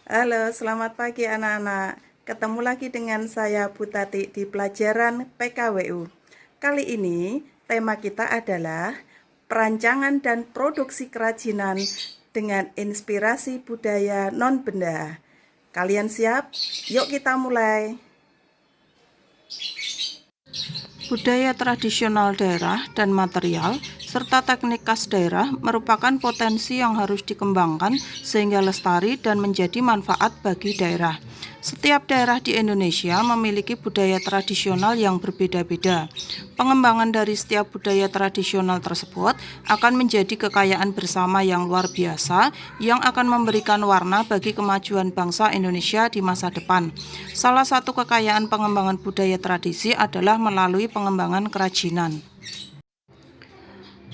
Halo, selamat pagi anak-anak. Ketemu lagi dengan saya Bu Tati di pelajaran PKWU. Kali ini tema kita adalah perancangan dan produksi kerajinan dengan inspirasi budaya non-benda. Kalian siap? Yuk kita mulai. Budaya tradisional daerah dan material, serta teknik khas daerah merupakan potensi yang harus dikembangkan sehingga lestari dan menjadi manfaat bagi daerah. Setiap daerah di Indonesia memiliki budaya tradisional yang berbeda-beda. Pengembangan dari setiap budaya tradisional tersebut akan menjadi kekayaan bersama yang luar biasa yang akan memberikan warna bagi kemajuan bangsa Indonesia di masa depan. Salah satu kekayaan pengembangan budaya tradisi adalah melalui pengembangan kerajinan.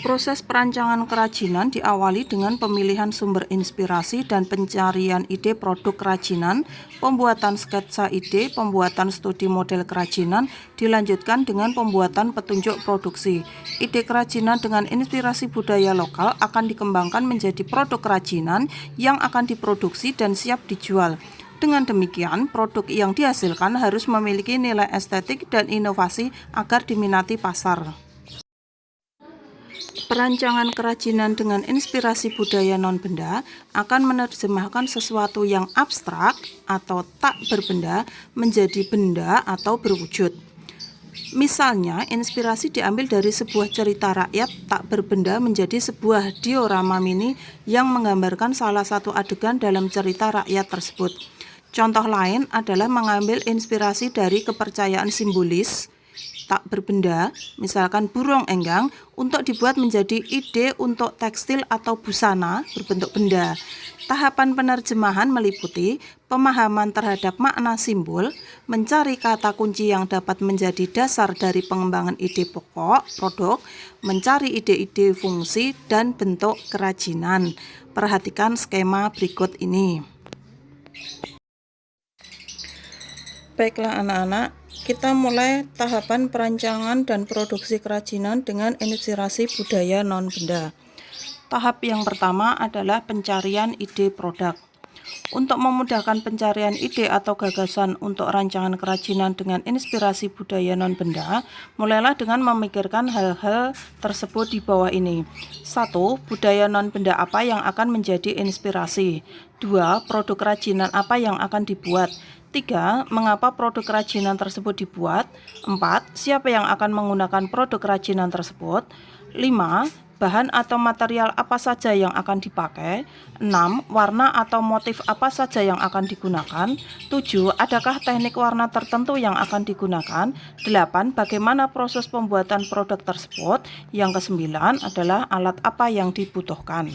Proses perancangan kerajinan diawali dengan pemilihan sumber inspirasi dan pencarian ide produk kerajinan, pembuatan sketsa ide, pembuatan studi model kerajinan, dilanjutkan dengan pembuatan petunjuk produksi. Ide kerajinan dengan inspirasi budaya lokal akan dikembangkan menjadi produk kerajinan yang akan diproduksi dan siap dijual. Dengan demikian, produk yang dihasilkan harus memiliki nilai estetik dan inovasi agar diminati pasar. Perancangan kerajinan dengan inspirasi budaya non-benda akan menerjemahkan sesuatu yang abstrak atau tak berbenda menjadi benda atau berwujud. Misalnya, inspirasi diambil dari sebuah cerita rakyat tak berbenda menjadi sebuah diorama mini yang menggambarkan salah satu adegan dalam cerita rakyat tersebut. Contoh lain adalah mengambil inspirasi dari kepercayaan simbolis tak berbenda, misalkan burung enggang, untuk dibuat menjadi ide untuk tekstil atau busana berbentuk benda. Tahapan penerjemahan meliputi pemahaman terhadap makna simbol, mencari kata kunci yang dapat menjadi dasar dari pengembangan ide pokok produk, mencari ide-ide fungsi dan bentuk kerajinan. Perhatikan skema berikut ini. Baiklah anak-anak, kita mulai tahapan perancangan dan produksi kerajinan dengan inspirasi budaya non-benda. Tahap yang pertama adalah pencarian ide produk. Untuk memudahkan pencarian ide atau gagasan untuk rancangan kerajinan dengan inspirasi budaya non-benda, mulailah dengan memikirkan hal-hal tersebut di bawah ini. 1. Budaya non-benda apa yang akan menjadi inspirasi? 2. Produk kerajinan apa yang akan dibuat? 3. Mengapa produk kerajinan tersebut dibuat? 4. Siapa yang akan menggunakan produk kerajinan tersebut? 5. Bahan atau material apa saja yang akan dipakai? 6. Warna atau motif apa saja yang akan digunakan? 7. Adakah teknik warna tertentu yang akan digunakan? 8. Bagaimana proses pembuatan produk tersebut? Yang ke-9 adalah alat apa yang dibutuhkan.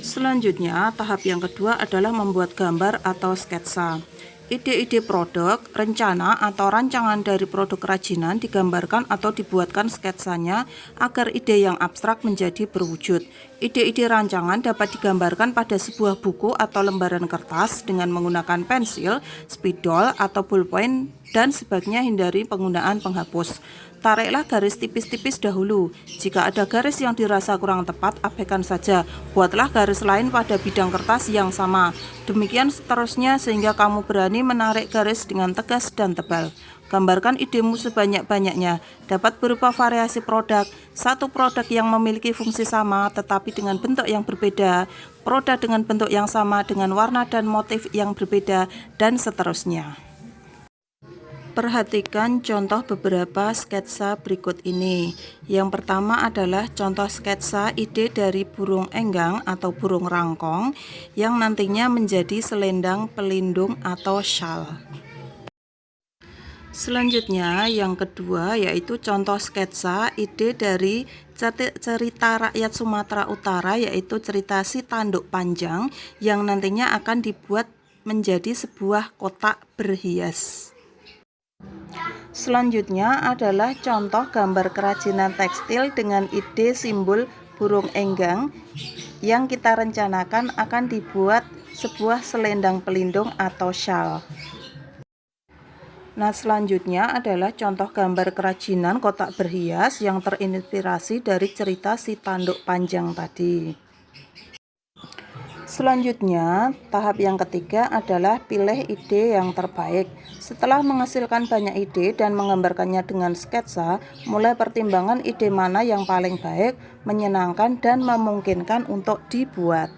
Selanjutnya, tahap yang kedua adalah membuat gambar atau sketsa. Ide-ide produk, rencana atau rancangan dari produk kerajinan digambarkan atau dibuatkan sketsanya agar ide yang abstrak menjadi berwujud. Ide-ide rancangan dapat digambarkan pada sebuah buku atau lembaran kertas dengan menggunakan pensil, spidol, atau ballpoint, dan sebaiknya hindari penggunaan penghapus. Tariklah garis tipis-tipis dahulu. Jika ada garis yang dirasa kurang tepat, abaikan saja. Buatlah garis lain pada bidang kertas yang sama. Demikian seterusnya sehingga kamu berani menarik garis dengan tegas dan tebal. Gambarkan idemu sebanyak-banyaknya. Dapat berupa variasi produk, satu produk yang memiliki fungsi sama tetapi dengan bentuk yang berbeda, produk dengan bentuk yang sama dengan warna dan motif yang berbeda, dan seterusnya. Perhatikan contoh beberapa sketsa berikut ini. Yang pertama adalah contoh sketsa ide dari burung enggang atau burung rangkong yang nantinya menjadi selendang pelindung atau syal. Selanjutnya yang kedua yaitu contoh sketsa ide dari cerita rakyat Sumatera Utara, yaitu cerita Si Tanduk Panjang yang nantinya akan dibuat menjadi sebuah kotak berhias. Selanjutnya adalah contoh gambar kerajinan tekstil dengan ide simbol burung enggang yang kita rencanakan akan dibuat sebuah selendang pelindung atau syal. Nah, selanjutnya adalah contoh gambar kerajinan kotak berhias yang terinspirasi dari cerita Si Tanduk Panjang tadi. Selanjutnya, tahap yang ketiga adalah pilih ide yang terbaik. Setelah menghasilkan banyak ide dan menggambarkannya dengan sketsa, mulai pertimbangan ide mana yang paling baik, menyenangkan, dan memungkinkan untuk dibuat.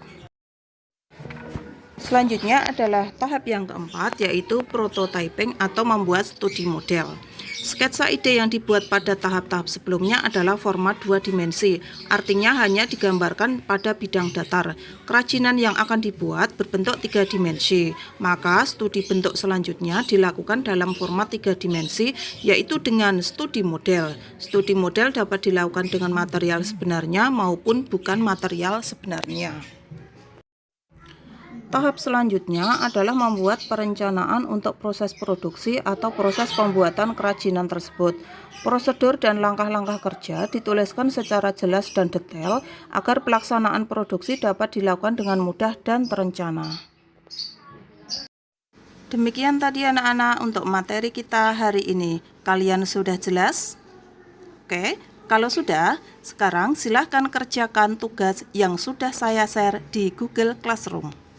Selanjutnya adalah tahap yang keempat, yaitu prototyping atau membuat studi model. Sketsa ide yang dibuat pada tahap-tahap sebelumnya adalah format 2 dimensi, artinya hanya digambarkan pada bidang datar. Kerajinan yang akan dibuat berbentuk 3 dimensi, maka studi bentuk selanjutnya dilakukan dalam format 3 dimensi, yaitu dengan studi model. Studi model dapat dilakukan dengan material sebenarnya maupun bukan material sebenarnya. Tahap selanjutnya adalah membuat perencanaan untuk proses produksi atau proses pembuatan kerajinan tersebut. Prosedur dan langkah-langkah kerja dituliskan secara jelas dan detail agar pelaksanaan produksi dapat dilakukan dengan mudah dan terencana. Demikian tadi anak-anak untuk materi kita hari ini. Kalian sudah jelas? Oke, kalau sudah, sekarang silahkan kerjakan tugas yang sudah saya share di Google Classroom.